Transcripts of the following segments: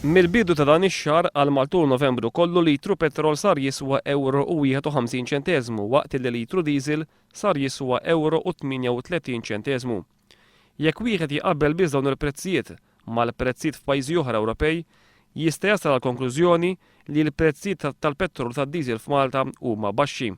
Mill-bidu ta' dan ix-xahar għal Maltul Novembru kollu litru petrol sar jiswa €1.51 waqt li litru diesel sar jiswa €38. Jekk wieħed jaqabbel biss dawn il-prezzijiet mal-prezzijiet f'pajjiżi oħra Ewropej, jista' jasal għal konklużjoni li l-prezzijiet tal-petrol tad-diesel f'Malta huma baxxi.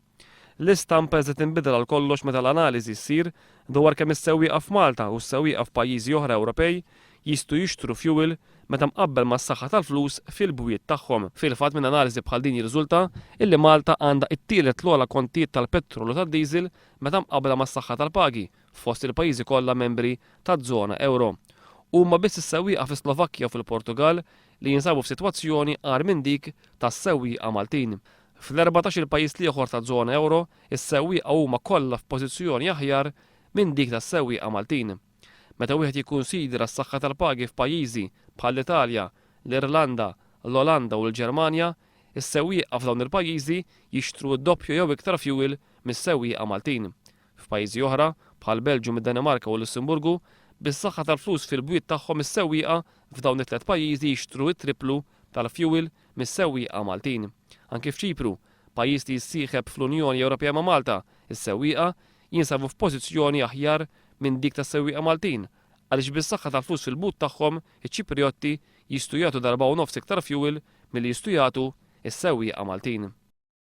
L-istampa eżed tinbidel għal kollox meta l-analiżi ssir dwar kemm is-sewwieqa f'Malta u s-sewwieqa f'pajjiżi oħra Ewropej jistgħu jixtru fuel meta mqabbel mas-saħħa tal-flus fil-bwiet tagħhom. Fil-fatt minn analiżi bħal din jirriżulta illi Malta għandha t-tielet l-ogħla kontijiet tal-petrol u tad-diesel meta mqabbla mas-saħħa tal-pagi fost il-pajjiżi kollha membri taż-żona euro. Huma biss is-sewwieqa fi Slovakkja u fil-Portugal li jinsabu f'sitwazzjoni għar minn dik tas-sewwieqa Maltin. Fl-14 il-pajjiż li ieħor taż-żona euro, is-sewwieqa huma kollha f'pożizzjoni aħjar minn dik tas-sewwieqa Maltin. Meta wieħed jikkunsidra s-saħħa tal-pagi f'pajjiżi bħall-Italja, l-Irlanda, l-Olanda u l-Ġermanja, is-sewwieqa f'dawn il-pajjiżi jixtru d-doppju jew iktar fuel mis-sewwieqa Maltin. F'pajjiżi oħra bħal Belġju, id-Danimarka u l-Lussemburgu, bis-saħħa tal-flus fil-bwiet tagħhom is-sewwieqa f'dawn it-tliet pajjiżi jixtru t-triplu tal-fuel mis-sewwieqa Maltin. Anke f'Ċipru, pajjiż li jissieħeb fl-Unjoni Ewropea ma' Malta, is-sewwieqa jinsabu f'pożizzjoni aħjar minn dik tas-sewwieqa Maltin għaliex bis-saħħa tal-flus fil-but tagħhom iċ-Ċipriotti jistgħu jagħtu darba u nofs iktar fuel milli jistgħu jagħtu is-sewwieqa Maltin.